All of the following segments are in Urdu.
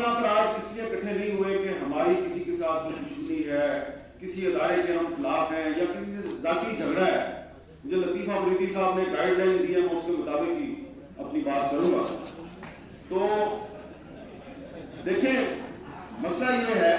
یہاں پر آج اس لیے اکٹھے نہیں ہوئے کہ ہماری کسی کے ساتھ کوئی دشمنی ہے, کسی ادارے کے ہم خلاف ہیں, یا کسی سے ذاتی جھگڑا ہے. مجھے لطیف افریدی صاحب نے گائیڈ لائن دی ہے, میں اس کے مطابق ہی اپنی بات کروں گا. تو دیکھیں, مسئلہ یہ ہے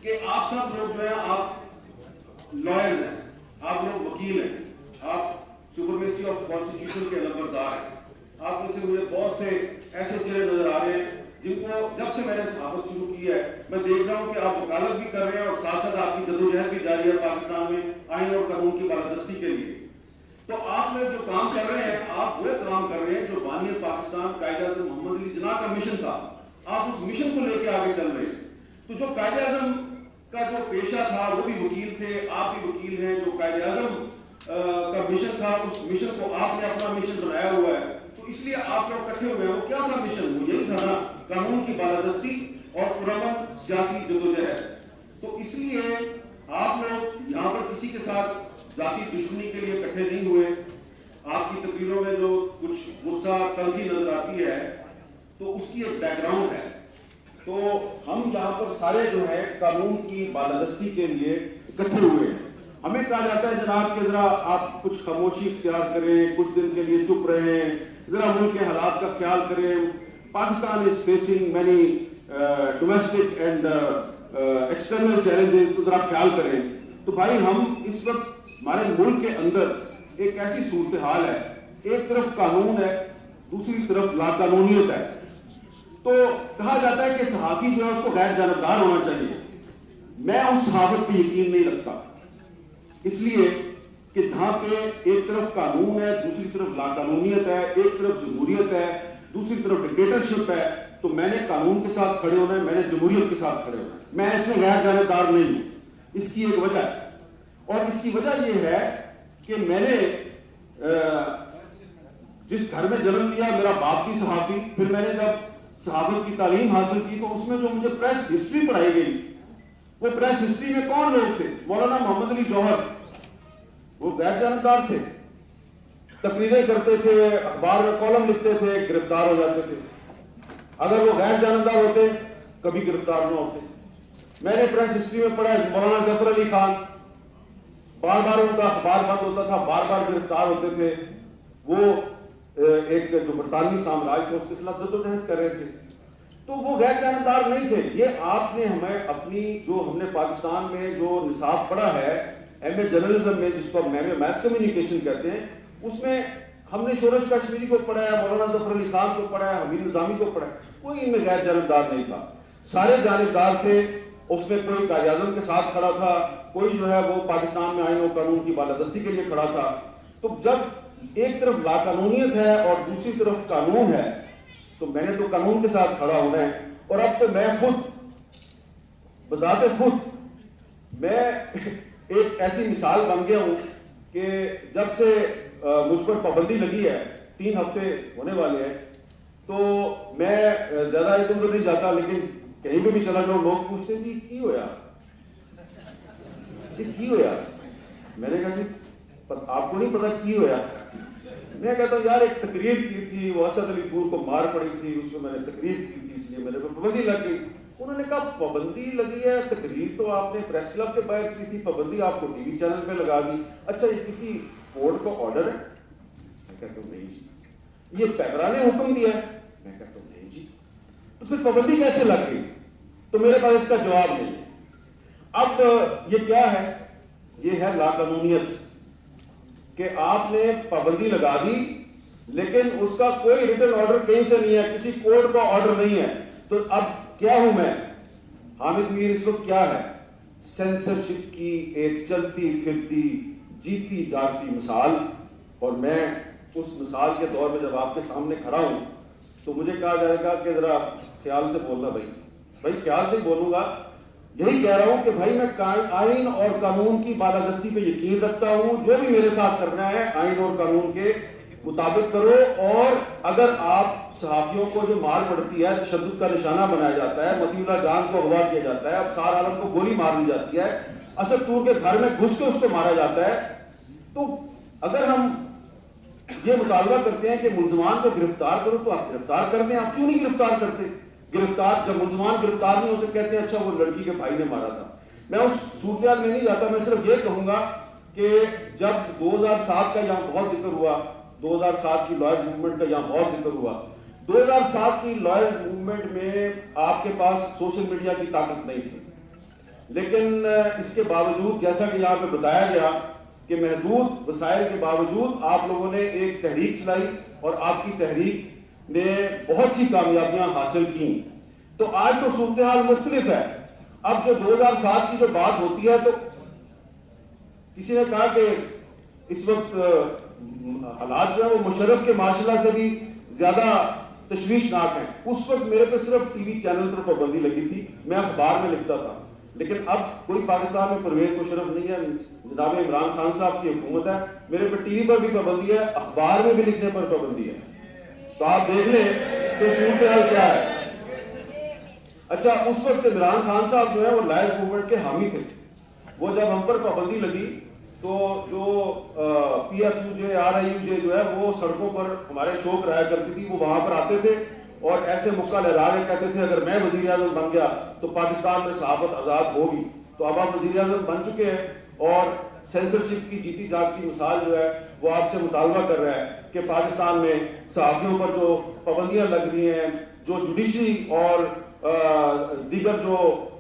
کہ آپ سب لوگ جو ہے, آپ لائرز ہیں, آپ لوگ وکیل ہیں, آپ سپرمیسی آف کانسٹیٹیوشن کے نمبردار ہیں. آپ میں سے مجھے بہت سے ایسے چہرے نظر آ رہے ہیں جن کو جب سے میں نے صحافت شروع کی ہے میں دیکھ رہا ہوں کہ آپ وکالت بھی کر رہے ہیں اور ساتھ ساتھ آپ کی جدوجہد بھی جاری ہے پاکستان میں آئین اور قانون کی بالادستی کے لیے. تو آپ لوگ جو کام کر رہے ہیں, آپ وہ کام کر رہے ہیں جو بانی پاکستان قائد اعظم محمد علی جناح کا مشن تھا. آپ اس مشن کو لے کے آگے چل رہے ہیں. تو جو قائد اعظم کا جو پیشہ تھا وہ بھی وکیل تھے, آپ بھی وکیل ہیں. جو قائد اعظم کا مشن تھا اس مشن کو آپ نے اپنا مشن بنایا ہوا ہے. تو اس لیے آپ لوگ اکٹھے ہوئے ہیں. وہ کیا تھا مشن؟ وہ یہی تھا نا, قانون کی بالادستی اور پرامن سیاسی جدوجہد. تو اس لیے آپ لوگ یہاں پر کسی کے ساتھ ذاتی دشمنی کے لیے اکٹھے نہیں ہوئے. آپ کی تقریروں میں جو کچھ غصہ تنقید نظر آتی ہے تو اس کی ایک بیک گراؤنڈ ہے. تو ہم یہاں پر سارے جو ہے قانون کی بالادستی کے لیے اکٹھے ہوئے ہیں. ہمیں کہا جاتا ہے جناب کہ ذرا آپ کچھ خاموشی اختیار کریں, کچھ دن کے لیے چپ رہیں, ذرا ملک کے حالات کا خیال کریں. Pakistan is facing many domestic and external challenges, تو ذرا خیال کریں. تو بھائی ہم اس وقت ہمارے ملک کے اندر ایک ایسی صورتحال ہے, ایک طرف قانون ہے, دوسری طرف لا قانونیت ہے. تو کہا جاتا ہے کہ صحافی جو ہے اس کو غیر جانبدار ہونا چاہیے. میں اس صحافت پہ یقین نہیں رکھتا, اس لیے کہ جہاں پہ ایک طرف قانون ہے, دوسری طرف لا قانونیت ہے, ایک طرف جمہوریت ہے, دوسری طرف ڈکٹیٹرشپ ہے, تو میں نے قانون کے ساتھ کھڑے ہونا ہے, میں نے جمہوریت کے ساتھ کھڑے ہونا ہے. میں اس میں غیر جانبدار نہیں ہوں. اس کی ایک وجہ ہے, اور اس کی وجہ یہ ہے کہ میں نے جس گھر میں جنم لیا, میرا باپ بھی صحافی, پھر میں نے جب صحافت کی تعلیم حاصل کی تو اس میں جو مجھے پریس ہسٹری پڑھائی گئی, وہ پریس ہسٹری میں کون لوگ تھے؟ مولانا محمد علی جوہر, وہ غیر جانبدار تھے, تقریریں کرتے تھے, اخبار میں کالم لکھتے تھے, گرفتار ہو جاتے تھے. اگر وہ غیر جانبدار ہوتے کبھی گرفتار نہ ہوتے. میں نے پریس ہسٹری میں پڑھا مولانا ظفر علی خان, بار بار ان کا اخبار بند ہوتا تھا, بار بار گرفتار ہوتے تھے. وہ ایک جو برطانوی سامراج تھا اس کے خلاف جدوجہد کر رہے تھے. تو وہ غیر جانبدار نہیں تھے. یہ آپ نے ہمیں اپنی جو ہم نے پاکستان میں جو نصاب پڑھا ہے ایم اے جرنلزم میں, جس کو ہم میس کمیونیکیشن کہتے ہیں, اس میں ہم نے شورش کشمیری کو پڑھا ہے, مولانا ظفر علی خان کو پڑھا ہے, حمید نظامی کو پڑھا ہے. کوئی ان میں غیر جانبدار نہیں تھا, سارے جانبدار تھے. اس میں کوئی قائد اعظم کے ساتھ کھڑا تھا, کوئی جو ہے وہ پاکستان میں آئین و قانون کی بالادستی کے لیے کھڑا تھا. تو جب ایک طرف لا قانونیت ہے اور دوسری طرف قانون ہے, تو میں نے تو قانون کے ساتھ کھڑا ہونا ہے. اور اب تو میں خود بذات خود میں ایک ایسی مثال بن گیا ہوں کہ جب سے مجھ پر پابندی لگی ہے, 3 ہفتے ہونے والے ہیں, تو میں زیادہ ادھر ادھر نہیں جاتا, لیکن کہیں پہ بھی چلا جاؤں لوگ پوچھتے ہیں جی کی ہویا, کی ہویا. میں نے کہا جی آپ کو نہیں پتا کی ہویا. میں کہتا ہوں یار ایک تقریر کی تھی, وہ اسد علی پور کو مار پڑی تھی, اس میں نے تقریر کی تھی, اس لیے میرے کو پابندی لگ گئی. انہوں نے کہا پابندی لگی ہے, تقریر تو آپ نے پریس کلب کے باہر کی تھی, پابندی آپ کو ٹی وی چینل پہ لگا دی. اچھا یہ کسی کورٹ کا آرڈر ہے؟ میں کہتا ہوں نہیں جی. یہ پیپرا نے حکم دیا ہے؟ میں کہتا ہوں نہیں جی. تو پھر پابندی کیسے لگ گئی؟ تو میرے پاس اس کا جواب نہیں ہے. اب یہ کیا ہے؟ یہ ہے لا قانونیت, کہ آپ نے پابندی لگا دی لیکن اس کا کوئی ریٹن آرڈر کہیں سے نہیں ہے, کسی کورٹ کا آرڈر نہیں ہے. تو اب کیا ہوں میں حامد میر؟ اس وقت کیا ہے؟ سینسرشپ کی ایک چلتی پھرتی جیتی جاگتی مثال. اور میں اس مثال کے دور میں جب آپ کے سامنے کھڑا ہوں تو مجھے کہا جائے گا کہ ذرا خیال سے بولنا. بھائی خیال سے بولوں گا. یہی کہہ رہا ہوں کہ بھائی میں آئین اور قانون کی بالادستی پہ یقین رکھتا ہوں. جو بھی میرے ساتھ کرنا ہے آئین اور قانون کے مطابق کرو. اور اگر آپ صحافیوں کو جو مار پڑتی ہے, تشدد کا نشانہ بنایا جاتا ہے, مطیع اللہ جان کو اغوا کیا جاتا ہے, ابصار عالم کو گولی مار دی جاتی ہے, اسد طور کے گھر میں گھس کے اس کو مارا جاتا ہے, تو اگر ہم یہ مطالبہ کرتے ہیں کہ ملزمان کو گرفتار کرو تو آپ گرفتار کر دیں. آپ کیوں نہیں گرفتار کرتے؟ گرفتار جب ملزمان گرفتار نہیں ہوتے کہتے ہیں اچھا وہ لڑکی کے بھائی نے مارا تھا. میں اس صورتحال میں نہیں جاتا, میں صرف یہ کہوں گا کہ جب 2007 کا یہاں بہت ذکر ہوا, 2007 کی لائرز موومنٹ کا یہاں بہت ذکر ہوا, 2007 کی لائرز موومنٹ میں آپ کے پاس سوشل میڈیا کی طاقت نہیں تھی, لیکن اس کے باوجود جیسا کہ یہاں پہ بتایا گیا کہ محدود وسائل کے باوجود آپ لوگوں نے ایک تحریک چلائی اور آپ کی تحریک نے بہت سی کامیابیاں حاصل کی. تو آج تو صورتحال مختلف ہے. اب جو 2007 کی جو بات ہوتی ہے تو کسی نے کہا کہ اس وقت حالات جو ہے وہ مشرف کے معاشرہ سے بھی زیادہ تشویشناک ہیں. اس وقت میرے پہ صرف ٹی وی چینل پر پابندی لگی تھی, میں اخبار میں لکھتا تھا, لیکن اب کوئی پاکستان میں پرویز مشرف نہیں ہے, جناب عمران خان صاحب کی حکومت ہے, میرے پہ ٹی وی پر بھی پابندی ہے, اخبار میں بھی لکھنے پر پابندی ہے. تو آپ دیکھ لیں کہ صورتحال کیا ہے. اچھا, اس وقت عمران خان صاحب جو ہے وہ لائرز موومنٹ کے حامی تھے. وہ جب ہم پر پابندی لگی تو جو P F U J R I U J جو ہے وہ سڑکوں پر ہمارے شو کرایا کرتی تھی, وہ وہاں پر آتے تھے اور ایسے مکہ لہرا کے کہتے تھے اگر میں وزیر اعظم بن گیا تو پاکستان میں صحافت آزاد ہوگی. تو اب آپ وزیر اعظم بن چکے ہیں اور سینسرشپ کی جیتی جاگتی مثال جو ہے وہ آپ سے مطالبہ کر رہا ہے کہ پاکستان میں صحافیوں پر جو پابندیاں لگ رہی ہیں, جو جوڈیشری اور دیگر جو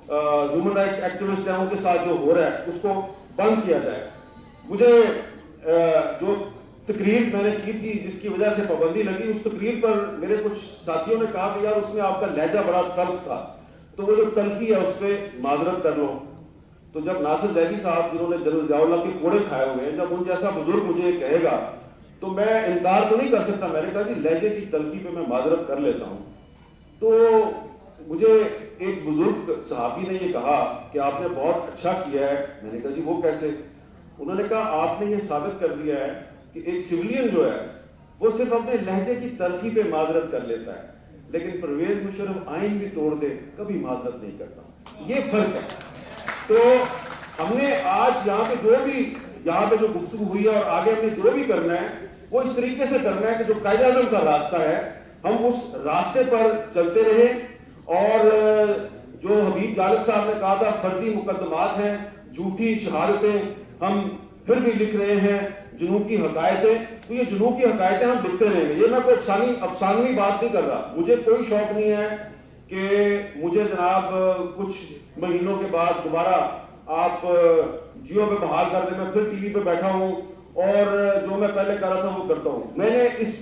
ہیومن رائٹس ایکٹیوسٹ ہیں ان کے ساتھ جو ہو رہا ہے اس کو بند کیا جائے. مجھے جو تقریر میں نے کی تھی جس کی وجہ سے پابندی لگی, اس تقریر پر میرے کچھ ساتھیوں نے کہا کہ یار اس میں آپ کا لہجہ بڑا تلخ تھا, تو وہ جو تلخی ہے اس پہ معذرت کر لو. تو جب ناصر زیدی صاحب جنہوں نے جنرل ضیاء اللہ کے کوڑے کھائے ہوئے ہیں, جب ان جیسا بزرگ مجھے کہے گا تو میں انکار تو نہیں کر سکتا. میں نے کہا کہ لہجے کی تلخی پہ میں معذرت کر لیتا ہوں. تو مجھے ایک بزرگ صحافی نے یہ کہا کہ آپ نے بہت اچھا کیا ہے. میں نے کہا جی وہ کیسے؟ انہوں نے کہا آپ نے یہ ثابت کر دیا ہے کہ ایک سویلین جو ہے وہ صرف اپنے لہجے کی تلخی پہ معذرت کر لیتا ہے, لیکن پرویز مشرف آئین بھی توڑ دے کبھی معذرت نہیں کرتا. یہ فرق ہے. تو ہم نے آج یہاں پہ جو گفتگو ہوئی ہے اور آگے ہم نے جو بھی کرنا ہے وہ اس طریقے سے کرنا ہے کہ جو قائد اعظم کا راستہ ہے ہم اس راستے پر چلتے رہیں. اور جو حبیب غالب صاحب نے کہا تھا فرضی مقدمات ہیں, جھوٹی شہادتیں ہم پھر بھی لکھ رہے ہیں, جنوب کی حقائقیں, تو یہ جنوب کی حقائقیں ہم لکھتے رہیں گے. یہ میں کوئی افسانوی بات نہیں کر رہا. مجھے کوئی شوق نہیں ہے کہ مجھے جناب کچھ مہینوں کے بعد دوبارہ آپ جیو پہ بحال کر دیں, میں پھر ٹی وی پہ بیٹھا ہوں اور جو میں پہلے کر رہا تھا وہ کرتا ہوں. میں نے اس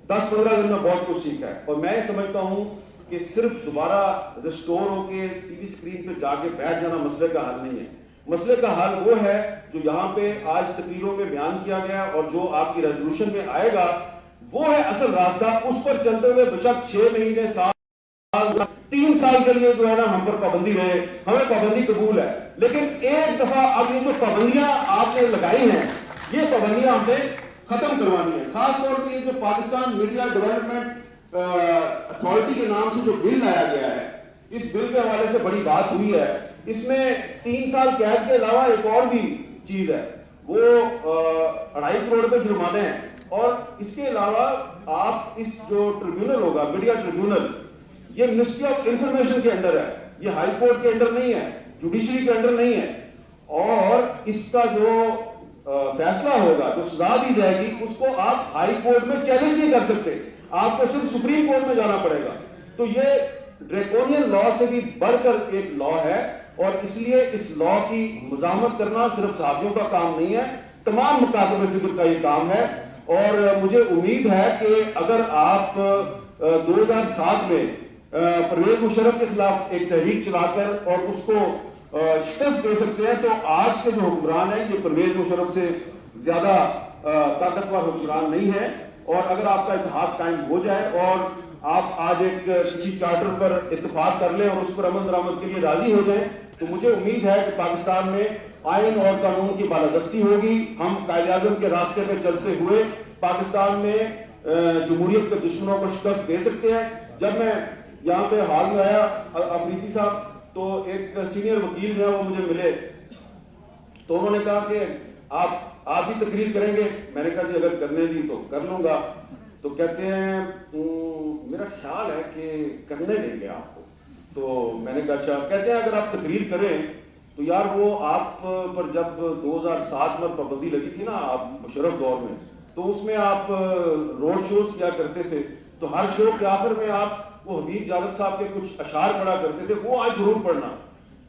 10-15 دن میں بہت کچھ سیکھا ہے اور میں سمجھتا ہوں کہ صرف دوبارہ ریسٹور ہو کے ٹی وی اسکرین پہ جا کے بیٹھ جانا مسئلے کا حل نہیں ہے. مسئلے کا حل وہ ہے جو یہاں پہ آج تقریروں میں بیان کیا گیا اور جو آپ کی ریزولوشن میں آئے گا وہ ہے اصل راستہ. اس پر چلتے ہوئے بشک 6 مہینے 3 سال کے لیے جو ہے نا ہم پر پابندی رہے, ہمیں پابندی قبول ہے, لیکن ایک دفعہ اب یہ جو پابندیاں آپ نے لگائی ہیں یہ پابندیاں ہم نے ختم کروانی ہے. خاص طور پہ یہ جو پاکستان میڈیا ڈیولپمنٹ اتھارٹی کے نام سے جو بل لایا گیا ہے, اس بل کے حوالے سے بڑی بات ہوئی ہے. اس میں 3 سال قید کے علاوہ ایک اور بھی چیز ہے, وہ 2.5 کروڑ روپے جرمانے ہیں. اور اس کے علاوہ آپ اس جو ٹریبیونل ہوگا میڈیا ٹریبیونل, یہ منسٹری آف انفارمیشن کے انڈر ہے, یہ ہائی کورٹ کے انڈر نہیں ہے, جوڈیشری کے انڈر نہیں ہے. اور اس کا جو فیصلہ ہوگا, جو سزا دی جائے گی, اس کو آپ ہائی کورٹ میں چیلنج نہیں کر سکتے, آپ کو صرف سپریم کورٹ میں جانا پڑے گا. تو یہ ڈریکونین لا سے بھی بڑھ کر ایک لا ہے اور اس لیے اس لا کی مزاحمت کرنا صرف صحافیوں کا کام نہیں ہے, تمام مکاتب فکر کا یہ کام ہے. اور مجھے امید ہے کہ اگر آپ 2007 میں پرویز مشرف کے خلاف ایک تحریک چلا کر اور اس کو شکست دے سکتے ہیں, تو آج کے جو حکمران ہیں یہ پرویز مشرف سے زیادہ طاقتور حکمران نہیں ہے. اور اگر آپ کا اتحاد قائم ہو جائے اور آپ آج ایک کسی چارٹر پر اتفاق کر لیں اور اس پر عمل درآمد کے لیے راضی ہو جائیں, تو مجھے امید ہے کہ پاکستان میں آئین اور قانون کی بالادستی ہوگی. ہم قائد اعظم کے راستے پہ چلتے ہوئے پاکستان میں جمہوریت کے دشمنوں کو شکست دے سکتے ہیں. جب میں یہاں پہ حال میں آیا افریدی صاحب, تو ایک سینئر وکیل جو ہے وہ مجھے ملے, تو انہوں نے کہا کہ آپ بھی تقریر کریں گے. میں نے کہا جی اگر کرنے دی تو کر لوں گا. تو کہتے ہیں میرا خیال ہے کہ کرنے دیں گے آپ کو. تو میں نے کہا اچھا. کہتے ہیں اگر آپ تقریر کریں تو یار وہ آپ پر جب 2007 میں پابندی لگی تھی نا آپ مشرف دور میں, تو اس میں آپ روڈ شوز کیا کرتے تھے, تو ہر شو کے آخر میں آپ وہ حبیب جالب صاحب کے کچھ اشعار پڑھا کرتے تھے, وہ آج ضرور پڑھنا.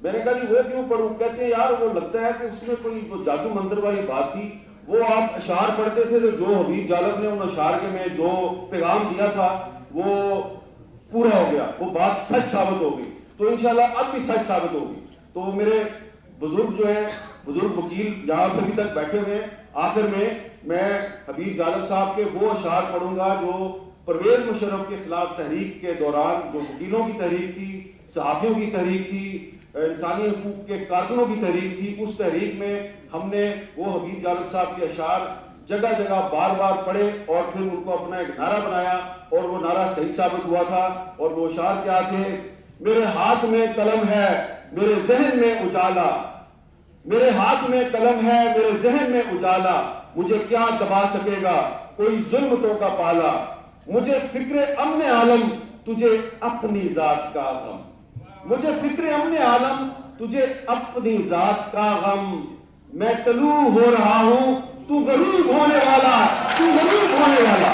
میں نے کہا جی وہ کیوں پڑھوں؟ کہتے ہیں یار وہ لگتا ہے کہ اس میں کوئی جادو منتر والی بات تھی, وہ آپ اشعار پڑھتے تھے تو جو حبیب جالب نے ان اشعار کے میں جو پیغام دیا تھا وہ پورا ہو گیا, وہ بات سچ ثابت ہو گئی, تو انشاءاللہ اب بھی سچ ثابت ہوگی. تو میرے بزرگ جو ہیں, بزرگ وکیل یہاں پہ ابھی تک بیٹھے ہوئے ہیں, آخر میں حبیب جالب صاحب کے وہ اشعار پڑھوں گا جو پرویز مشرف کے خلاف تحریک کے دوران, جو وکیلوں کی تحریک تھی, صحافیوں کی تحریک تھی, انسانی حقوق کے کارکنوں کی تحریک تھی, اس تحریک میں ہم نے وہ حبیب جالب صاحب کے اشعار جگہ جگہ بار بار پڑھے اور پھر ان کو اپنا ایک نعرہ بنایا, اور وہ نعرہ صحیح ثابت ہوا تھا. اور وہ اشعار کیا تھے؟ میرے ہاتھ میں قلم ہے میرے ذہن میں اجالا, میرے ہاتھ میں قلم ہے میرے ذہن میں اجالا, مجھے کیا دبا سکے گا کوئی ظلمتوں کا پالا, مجھے فکر امن عالم تجھے اپنی ذات کا غم, مجھے فکر امن عالم تجھے اپنی ذات کا غم, میں طلوع ہو رہا ہوں تو غروب ہونے والا, تو غروب ہونے والا.